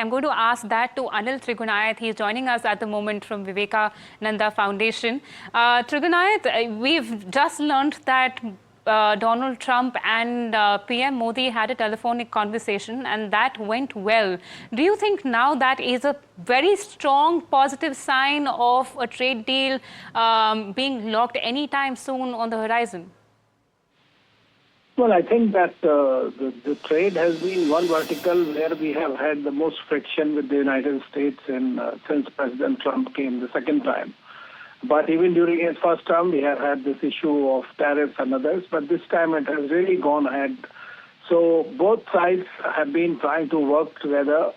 I'm going to ask that to Anil Trigunayat. He's joining us at the moment from Vivekananda Foundation. Trigunayat, we've just learned that Donald Trump and PM Modi had a telephonic conversation and that went well. Do you think now that is a very strong positive sign of a trade deal being locked anytime soon on the horizon? Well, I think that the trade has been one vertical where we have had the most friction with the United States since President Trump came the second time. But even during his first term, we have had this issue of tariffs and others, but this time it has really gone ahead. So both sides have been trying to work together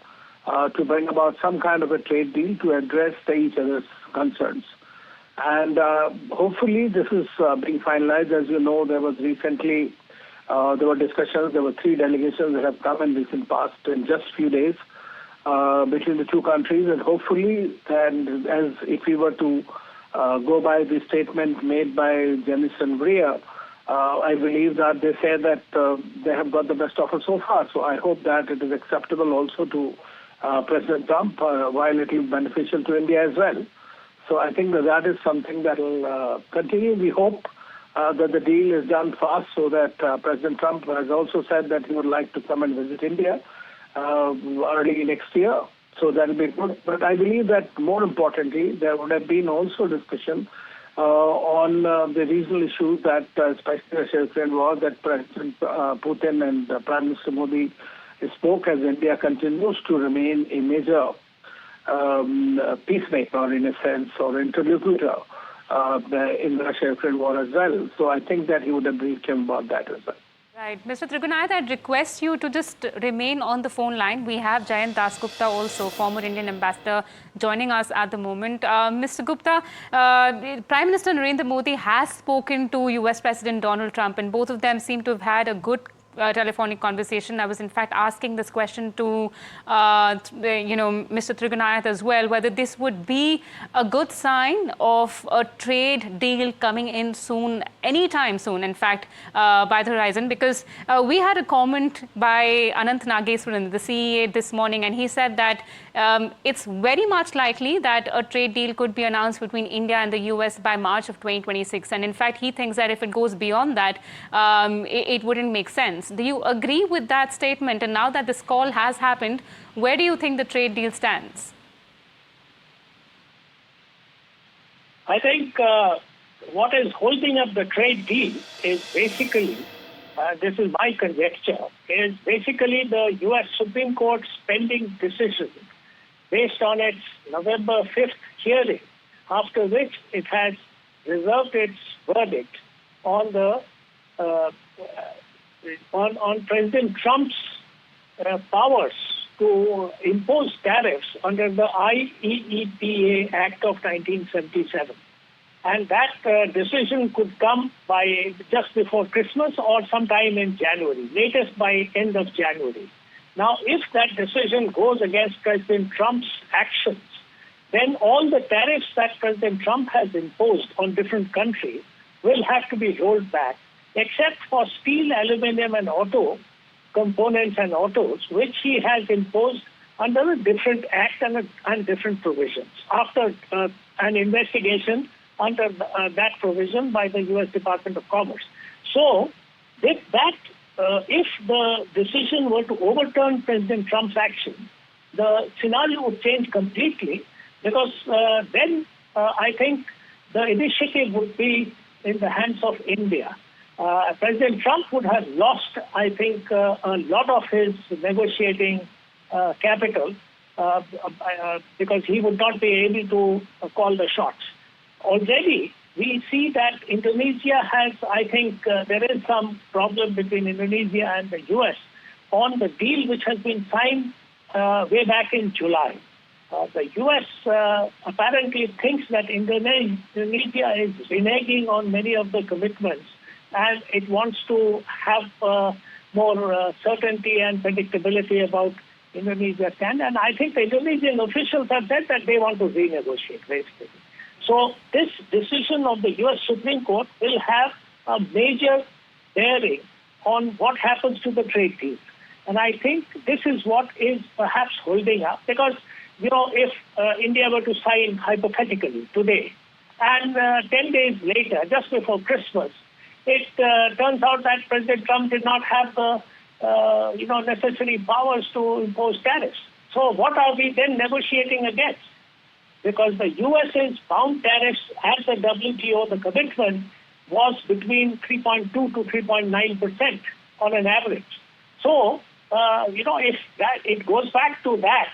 to bring about some kind of a trade deal to address each other's concerns. And hopefully this is being finalized. As you know, there was recently there were discussions. There were 3 delegations that have come in recent past in just few days between the two countries. And hopefully, and as if we were to go by the statement made by Jamieson Greer, I believe that they say that they have got the best offer so far. So I hope that it is acceptable also to President Trump, while it will be beneficial to India as well. So I think that is something that will continue. We hope that the deal is done fast, so that President Trump has also said that he would like to come and visit India early next year. So that will be good. But I believe that more importantly, there would have been also discussion on the regional issues that, especially the Russia-Ukraine war, that President Putin and Prime Minister Modi spoke as India continues to remain a major peacemaker in a sense, or interlocutor in the Russia-Ukraine war as well. So I think that he would have briefed him about that as well. Right. Mr. Trigunayat, I'd request you to just remain on the phone line. We have Jayant Dasgupta also, former Indian ambassador, joining us at the moment. Mr. Gupta, Prime Minister Narendra Modi has spoken to US President Donald Trump, and both of them seem to have had a good telephonic conversation. I was in fact asking this question to Mr. Trigunayat as well, whether this would be a good sign of a trade deal coming in soon, anytime soon, in fact, by the horizon, because we had a comment by Anant Nageswaran, the CEA, this morning, and he said that it's very much likely that a trade deal could be announced between India and the US by March of 2026. And in fact, he thinks that if it goes beyond that, it wouldn't make sense. Do you agree with that statement? And now that this call has happened, where do you think the trade deal stands? I think what is holding up the trade deal is basically, this is my conjecture, is basically the US Supreme Court's pending decision based on its November 5th hearing, after which it has reserved its verdict on the on President Trump's powers to impose tariffs under the IEEPA Act of 1977. And that decision could come by just before Christmas or sometime in January, latest by end of January. Now, if that decision goes against President Trump's actions, then all the tariffs that President Trump has imposed on different countries will have to be rolled back, except for steel, aluminum, and auto components and autos, which he has imposed under a different act and different provisions, after an investigation under that provision by the U.S. Department of Commerce. So, if the decision were to overturn President Trump's action, the scenario would change completely, because then I think the initiative would be in the hands of India. President Trump would have lost, I think, a lot of his negotiating capital because he would not be able to call the shots. Already, we see that Indonesia has, I think, there is some problem between Indonesia and the U.S. on the deal which has been signed way back in July. The U.S. apparently thinks that Indonesia is reneging on many of the commitments, and it wants to have more certainty and predictability about Indonesia's stand. And I think the Indonesian officials have said that they want to renegotiate, basically. So this decision of the U.S. Supreme Court will have a major bearing on what happens to the trade deal. And I think this is what is perhaps holding up, because, if India were to sign hypothetically today, and 10 days later, just before Christmas, it turns out that President Trump did not have the necessary powers to impose tariffs. So what are we then negotiating against? Because the US's bound tariffs at the WTO, the commitment was between 3.2 to 3.9% on an average. So, if that it goes back to that,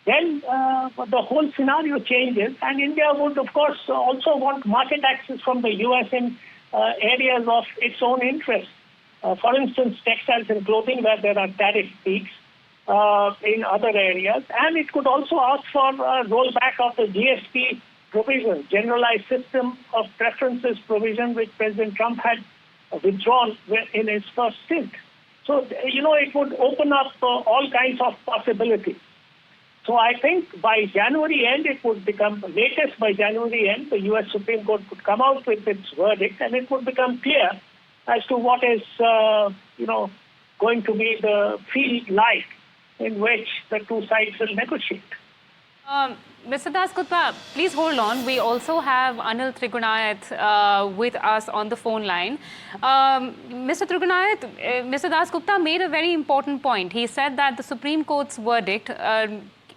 then the whole scenario changes, and India would, of course, also want market access from the US in areas of its own interest. For instance, textiles and clothing, where there are tariff peaks in other areas. And it could also ask for a rollback of the GSP provision, Generalized System of Preferences provision, which President Trump had withdrawn in his first stint. So, it would open up all kinds of possibilities. So I think by January end, it would become, latest by January end, the U.S. Supreme Court could come out with its verdict, and it would become clear as to what is, going to be the field like in which the two sides will negotiate. Mr. Dasgupta, please hold on. We also have Anil Trigunayat with us on the phone line. Mr. Trigunayat, Mr. Dasgupta made a very important point. He said that the Supreme Court's verdict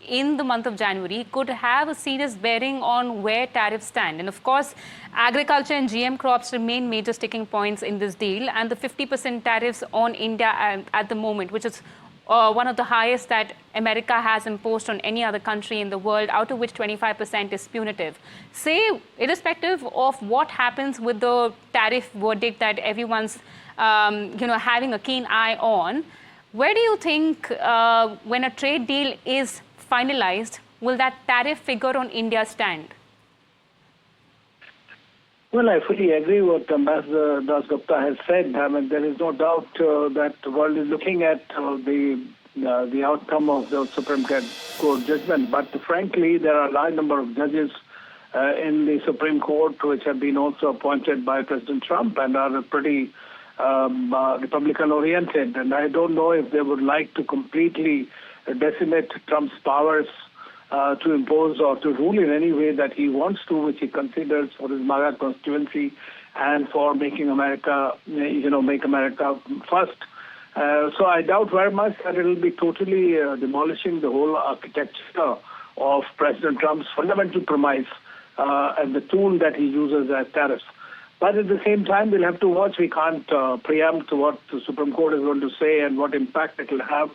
in the month of January could have a serious bearing on where tariffs stand. And of course, agriculture and GM crops remain major sticking points in this deal. And the 50% tariffs on India at the moment, which is one of the highest that America has imposed on any other country in the world, out of which 25% is punitive. Say, irrespective of what happens with the tariff verdict that everyone's having a keen eye on, where do you think when a trade deal is finalized, will that tariff figure on India stand? Well, I fully agree with Ambassador Dasgupta has said. I mean, there is no doubt that the world is looking at the outcome of the Supreme Court judgment. But frankly, there are a large number of judges in the Supreme Court which have been also appointed by President Trump and are pretty Republican-oriented. And I don't know if they would like to completely decimate Trump's powers to impose or to rule in any way that he wants to, which he considers for his MAGA constituency and for making America, make America first. So I doubt very much that it will be totally demolishing the whole architecture of President Trump's fundamental premise and the tool that he uses as tariffs. But at the same time, we'll have to watch. We can't preempt what the Supreme Court is going to say and what impact it will have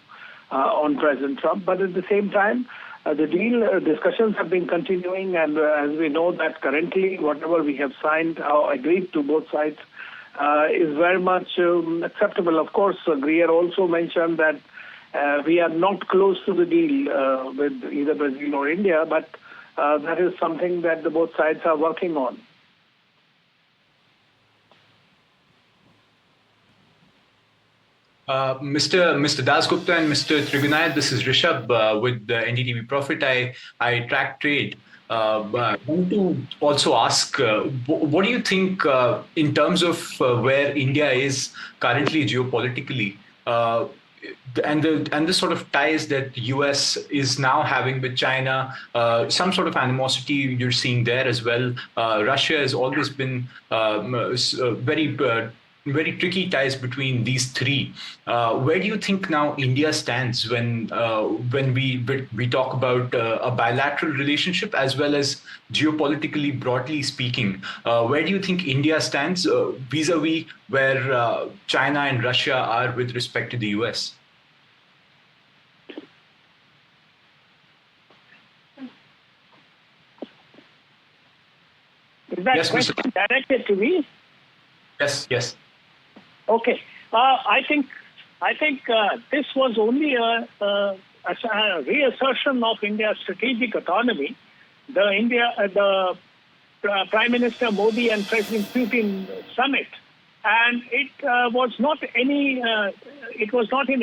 on President Trump. But at the same time, the deal discussions have been continuing, and as we know that currently whatever we have signed or agreed to both sides is very much acceptable. Of course, Greer also mentioned that we are not close to the deal with either Brazil or India, but that is something that the both sides are working on. Mr. Dasgupta and Mr. Trigunayat, this is Rishabh with the NDTV Profit. I track trade. I want to also ask, what do you think in terms of where India is currently geopolitically, and the sort of ties that US is now having with China, some sort of animosity you're seeing there as well. Russia has always been very tricky ties between these three. Where do you think now India stands when we talk about a bilateral relationship as well as geopolitically broadly speaking? Where do you think India stands vis-a-vis where China and Russia are with respect to the US? Is that question directed to me? Yes. Okay. I think this was only a reassertion of India's strategic autonomy. The Prime Minister Modi and President Putin summit, and it was not in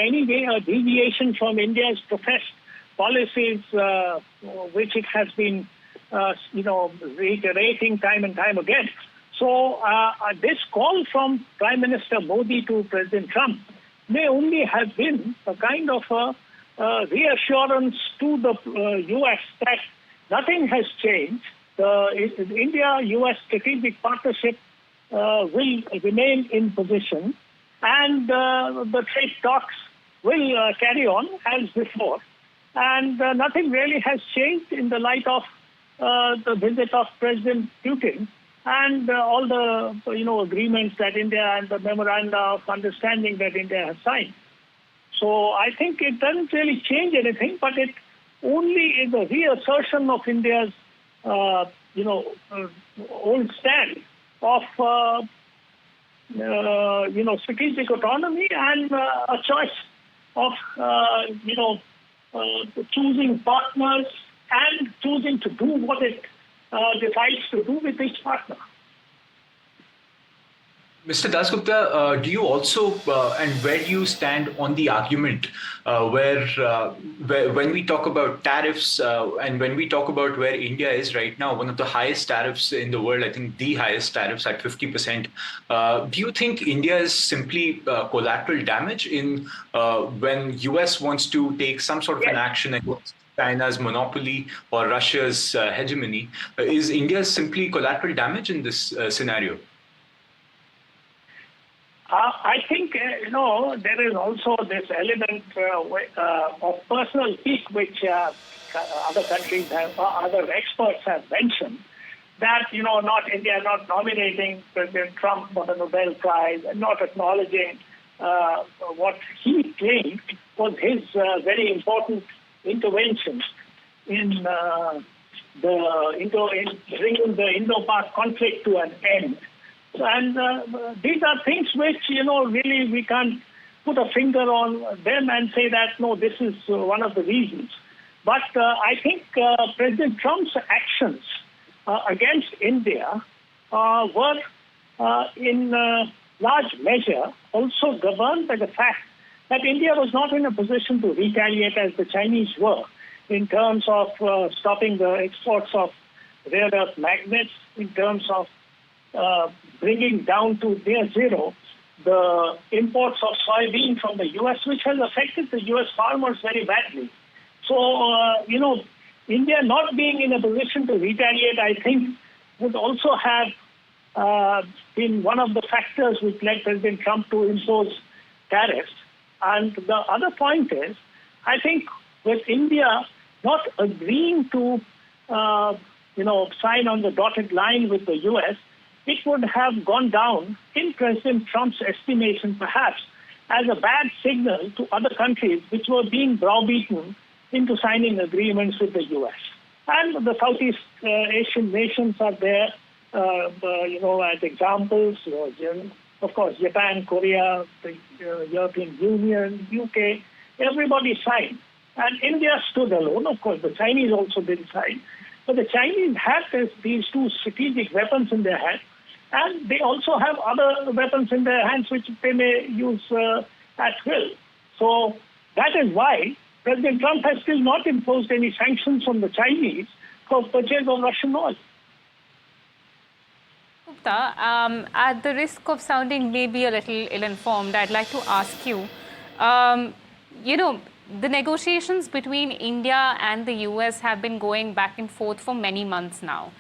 any way a deviation from India's professed policies, which it has been reiterating time and time again. So this call from Prime Minister Modi to President Trump may only have been a kind of a reassurance to the U.S. that nothing has changed. The India-U.S. strategic partnership will remain in position, and the trade talks will carry on as before. And nothing really has changed in the light of the visit of President Putin and all the agreements that India and the memoranda of understanding that India has signed. So I think it doesn't really change anything, but it only is a reassertion of India's old stand of strategic autonomy and a choice of choosing partners and choosing to do what it decides to do with each partner. Mr. Dasgupta, do you also, and where do you stand on the argument where when we talk about tariffs and when we talk about where India is right now, one of the highest tariffs in the world, I think the highest tariffs at 50%, do you think India is simply collateral damage in when US wants to take some sort of an action against China's monopoly or Russia's hegemony? Is India simply collateral damage in this scenario? I think, there is also this element of personal pique which other countries have, other experts have mentioned, that, not India not nominating President Trump for the Nobel Prize and not acknowledging what he claimed was his very important intervention in bringing the Indo-Pak conflict to an end. And these are things which, really we can't put a finger on them and say that, no, this is one of the reasons. But I think President Trump's actions against India were in large measure also governed by the fact that India was not in a position to retaliate as the Chinese were in terms of stopping the exports of rare earth magnets, in terms of bringing down to near zero the imports of soybean from the U.S., which has affected the U.S. farmers very badly. So, India not being in a position to retaliate, I think, would also have been one of the factors which led President Trump to impose tariffs. And the other point is, I think with India not agreeing to, sign on the dotted line with the U.S., it would have gone down, in President Trump's estimation perhaps, as a bad signal to other countries which were being browbeaten into signing agreements with the U.S. And the Southeast Asian nations are there, as examples. Of course, Japan, Korea, the European Union, UK, everybody signed. And India stood alone. Of course, the Chinese also didn't sign. But the Chinese have these two strategic weapons in their hands. And they also have other weapons in their hands which they may use at will. So that is why President Trump has still not imposed any sanctions on the Chinese for purchase of Russian oil. Gupta, at the risk of sounding maybe a little ill-informed, I'd like to ask you, the negotiations between India and the US have been going back and forth for many months now.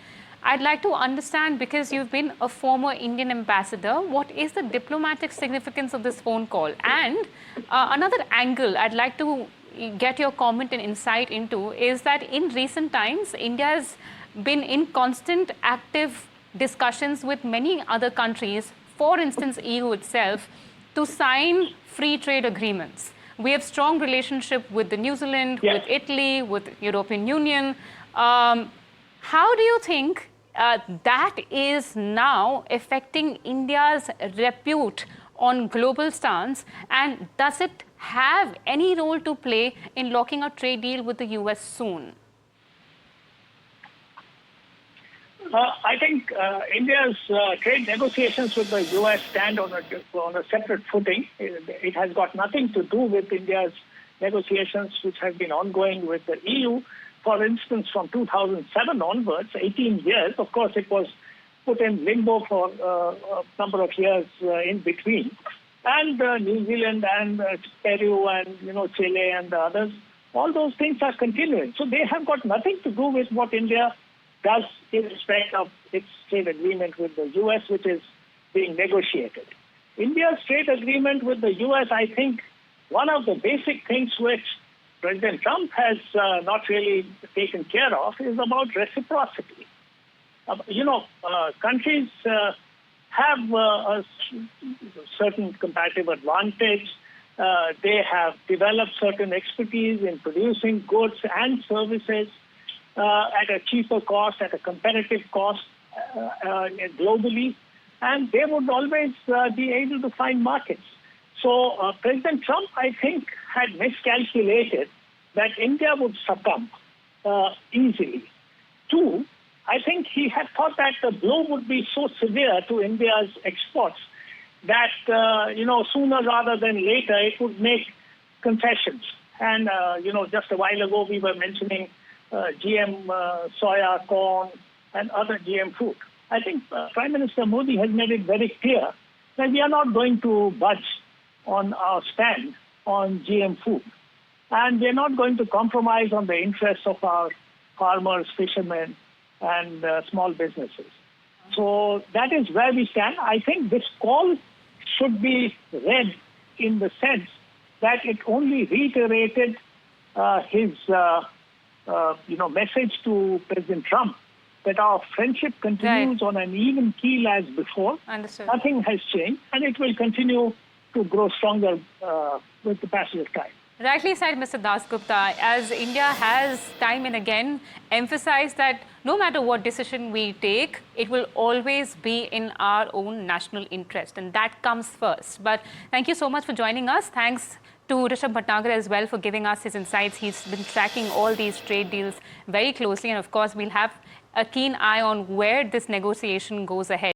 I'd like to understand, because you've been a former Indian ambassador, what is the diplomatic significance of this phone call? And another angle I'd like to get your comment and insight into is that in recent times, India has been in constant active discussions with many other countries, for instance, EU itself, to sign free trade agreements. We have strong relationship with the New Zealand, with Italy, with European Union. How do you think that is now affecting India's repute on global stance, and does it have any role to play in locking a trade deal with the US soon? I think India's trade negotiations with the US stand on a separate footing. It has got nothing to do with India's negotiations which have been ongoing with the EU. For instance, from 2007 onwards, 18 years, of course, it was put in limbo for a number of years in between. and New Zealand and Peru and Chile and the others. All those things are continuing. So they have got nothing to do with what India does in respect of its trade agreement with the US, which is being negotiated. India's trade agreement with the US, I think, one of the basic things which President Trump has not really taken care of is about reciprocity. Countries have a certain comparative advantage. They have developed certain expertise in producing goods and services at a cheaper cost, at a competitive cost globally, and they would always be able to find markets. So President Trump, I think, had miscalculated that India would succumb easily. Two, I think he had thought that the blow would be so severe to India's exports that, sooner rather than later, it would make concessions. And, just a while ago, we were mentioning GM soya, corn, and other GM food. I think Prime Minister Modi has made it very clear that we are not going to budge on our stand on GM food. And we're not going to compromise on the interests of our farmers, fishermen, and small businesses. So that is where we stand. I think this call should be read in the sense that it only reiterated his message to President Trump that our friendship continues on an even keel as before. Understood. Nothing has changed, and it will continue to grow stronger with the passage of time. Rightly said, Mr. Dasgupta, as India has time and again emphasized that no matter what decision we take, it will always be in our own national interest, and that comes first. But thank you so much for joining us. Thanks to Rishabh Bhatnagar as well for giving us his insights. He's been tracking all these trade deals very closely, and of course, we'll have a keen eye on where this negotiation goes ahead.